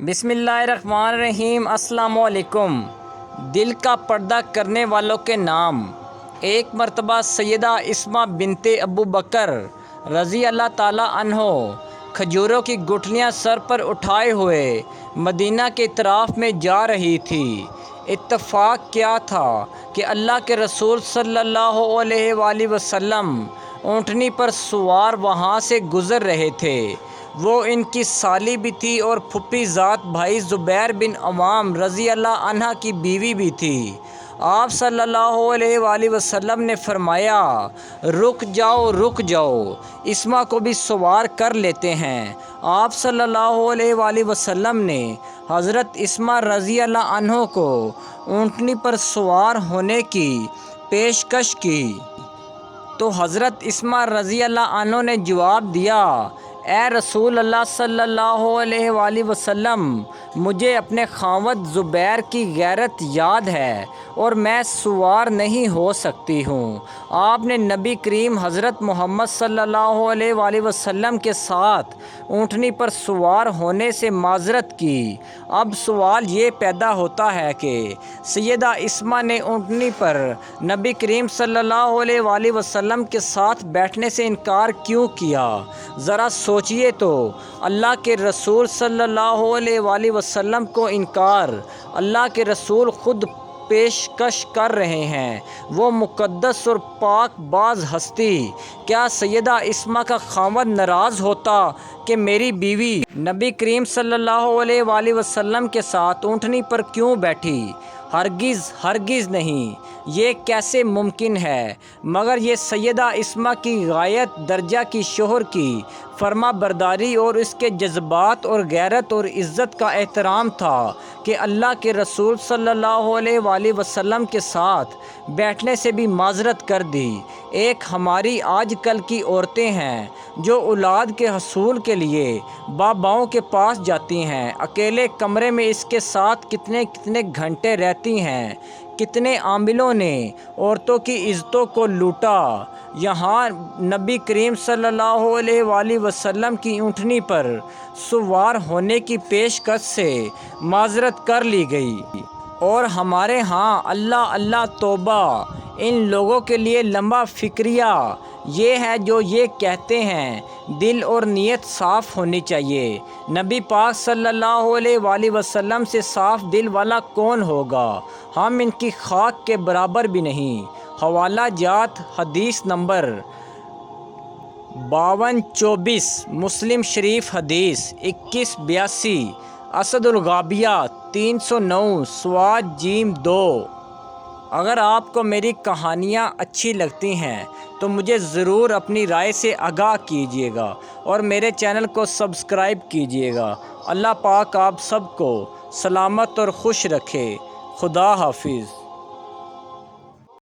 بسم اللہ الرحمن الرحیم۔ السلام علیکم۔ دل کا پردہ کرنے والوں کے نام۔ ایک مرتبہ سیدہ اسماء بنت ابو بکر رضی اللہ تعالیٰ عنہ کھجوروں کی گٹھلیاں سر پر اٹھائے ہوئے مدینہ کے اطراف میں جا رہی تھی۔ اتفاق کیا تھا کہ اللہ کے رسول صلی اللہ علیہ وآلہ وسلم اونٹنی پر سوار وہاں سے گزر رہے تھے۔ وہ ان کی سالی بھی تھی اور پھوپھی ذات بھائی زبیر بن عوام رضی اللہ عنہ کی بیوی بھی تھی۔ آپ صلی اللہ علیہ وآلہ وسلم نے فرمایا، رک جاؤ، اسماء کو بھی سوار کر لیتے ہیں۔ آپ صلی اللہ علیہ وآلہ وسلم نے حضرت اسماء رضی اللہ عنہ کو اونٹنی پر سوار ہونے کی پیشکش کی تو حضرت اسماء رضی اللہ عنہ نے جواب دیا، اے رسول اللہ صلی اللہ علیہ وآلہ وسلم، مجھے اپنے خاوند زبیر کی غیرت یاد ہے اور میں سوار نہیں ہو سکتی ہوں۔ آپ نے نبی کریم حضرت محمد صلی اللہ علیہ وآلہ وسلم کے ساتھ اونٹنی پر سوار ہونے سے معذرت کی۔ اب سوال یہ پیدا ہوتا ہے کہ سیدہ اسماء نے اونٹنی پر نبی کریم صلی اللہ علیہ وآلہ وسلم کے ساتھ بیٹھنے سے انکار کیوں کیا؟ ذرا سوچئے تو، اللہ کے رسول صلی اللہ علیہ وآلہ وسلم کو انکار اللہ کے رسول خود پیشکش کر رہے ہیں۔ وہ مقدس اور پاک باز ہستی، کیا سیدہ اسماء کا خاوند ناراض ہوتا کہ میری بیوی نبی کریم صلی اللہ علیہ وآلہ وسلم کے ساتھ اونٹنی پر کیوں بیٹھی؟ ہرگز نہیں، یہ کیسے ممکن ہے؟ مگر یہ سیدہ اسماء کی غایت درجہ کی شوہر کی فرما برداری اور اس کے جذبات اور غیرت اور عزت کا احترام تھا کہ اللہ کے رسول صلی اللہ علیہ وآلہ وسلم کے ساتھ بیٹھنے سے بھی معذرت کر دی۔ ایک ہماری آج کل کی عورتیں ہیں جو اولاد کے حصول کے لیے باباؤں کے پاس جاتی ہیں، اکیلے کمرے میں اس کے ساتھ کتنے گھنٹے رہتی ہیں۔ کتنے عاملوں نے عورتوں کی عزتوں کو لوٹا۔ یہاں نبی کریم صلی اللہ علیہ وآلہ وسلم کی اونٹنی پر سوار ہونے کی پیشکش سے معذرت کر لی گئی، اور ہمارے ہاں اللہ توبہ! ان لوگوں کے لیے لمبا فکریہ یہ ہے جو یہ کہتے ہیں دل اور نیت صاف ہونی چاہیے۔ نبی پاک صلی اللہ علیہ وآلہ وسلم سے صاف دل والا کون ہوگا؟ ہم ان کی خاک کے برابر بھی نہیں۔ حوالہ جات: حدیث نمبر 5224، مسلم شریف حدیث 2182، اسد الغابیہ 309 سواد جیم 2۔ اگر آپ کو میری کہانیاں اچھی لگتی ہیں تو مجھے ضرور اپنی رائے سے آگاہ کیجیے گا اور میرے چینل کو سبسکرائب کیجیے گا۔ اللہ پاک آپ سب کو سلامت اور خوش رکھے۔ خدا حافظ۔